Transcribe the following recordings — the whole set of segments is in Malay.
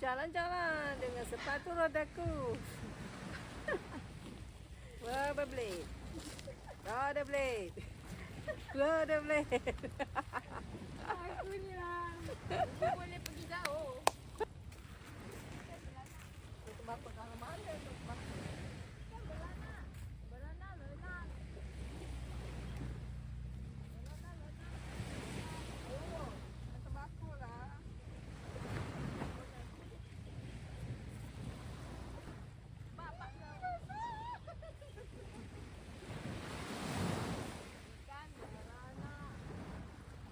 Jalan-jalan dengan sepatu rodaku. Rollerblade. Rollerblade. Rollerblade. Aku ni lah. Dia boleh pergi jauh. Bapa kalau mana tu? Kan beranak. Beranak lelang. Oh, tembakau lah. Bapak kau. Bukan beranak.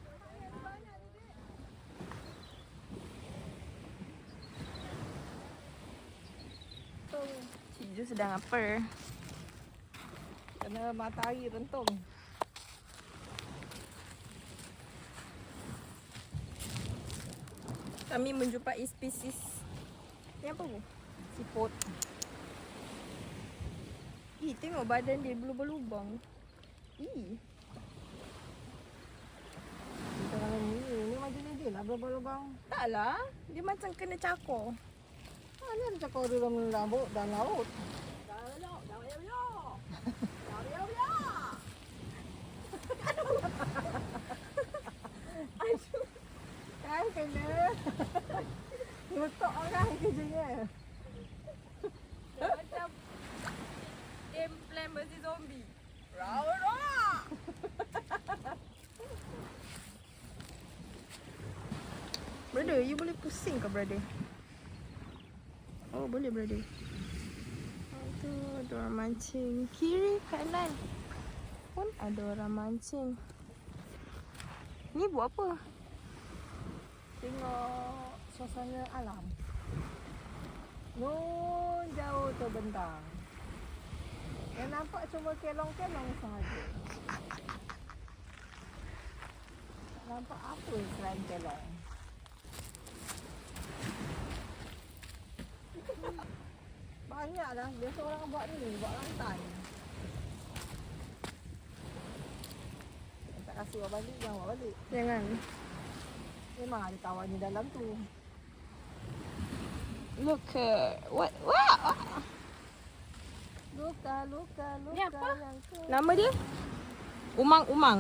Banyak banyak ni. Cik Ju sedang apa? Kena matahari rentung. Kami menjumpai spesies. Ni apa bu? Siput. Ih, tengok badan dia berlubang-lubang. Ih, Kita kalau ni macam ni je lah berlubang-lubang. taklah. Dia macam kena cakor. Ni ada cakap dalam rambut dan laut. Kan kena. Nutuk orang kerjanya. Dia macam game plan versus zombie. Raw. Brother, you boleh pusing ke brother? Oh, boleh brother. Oh, tu ada orang mancing. Kiri, kanan pun ada orang mancing. Ni buat apa? Tengok suasana alam. Nun jauh terbentang. Yang nampak cuma kelong-kelong sahaja. Tak nampak apa selain kelong. Banyaklah. Biasa orang buat ni, buat lantai. Tak kasi buat balik, jangan buat balik. Jangan. Memang ada kawan di dalam tu. Look, what? Luka. Ni apa? yang ke- Nama dia? Umang.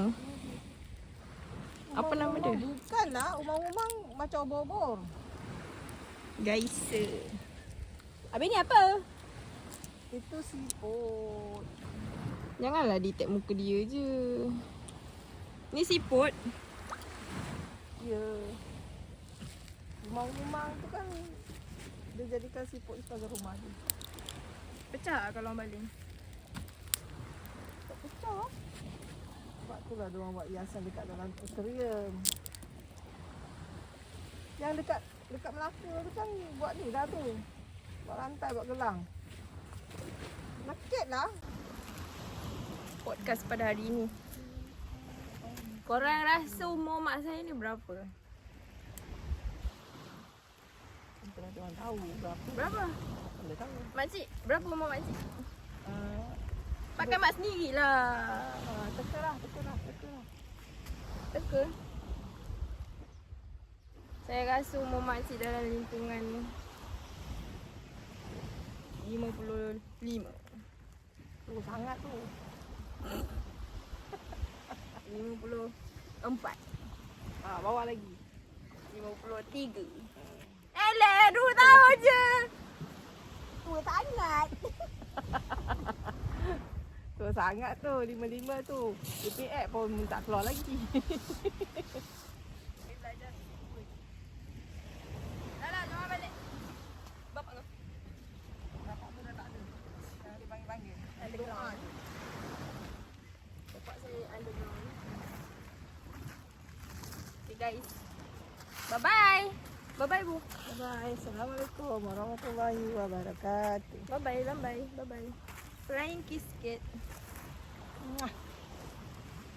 Apa nama dia? Bukanlah, umang-umang macam obor-obor. Guys. Habis ni apa? Itu siput. Janganlah detect muka dia je. Ni siput. Ya. Umang-umang tu kan dia jadikan siput sebagai rumah dia. Pecah kalau baling. Tak pecah. Sebab tu lah diorang buat hiasan dekat dalam aquarium. Yang dekat Melaka tu kan buat ni dah tu. Buat rantai, buat gelang. Naked lah. Podcast pada hari ni. Korang rasa umur mak saya ni berapa? Kalau diorang tahu berapa. Berapa? Boleh tahu. Makcik, berapa umur makcik? Uh, Pakai mak sendirilah. teka lah. Teka. Saya rasa umur makcik dalam lingkungan 55. Tu sangat tu. 54. Bawa lagi. 53. Alah, 2 tahun je. Tua sangat. Tua sangat tu, 55 tu. DPX pun tak keluar lagi. Dah, jom balik. Bapak kau. Bapak tu dah tak ada. Dia panggil-panggil. Ada Doa ground. je. Bapak saya underground. Okay guys. Bye-bye. Bye-bye bu. Bye-bye. Assalamualaikum warahmatullahi wabarakatuh. Bye-bye. Flying kiss sikit.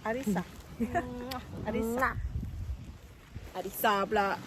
Arisa. Arisa. Arisa pula.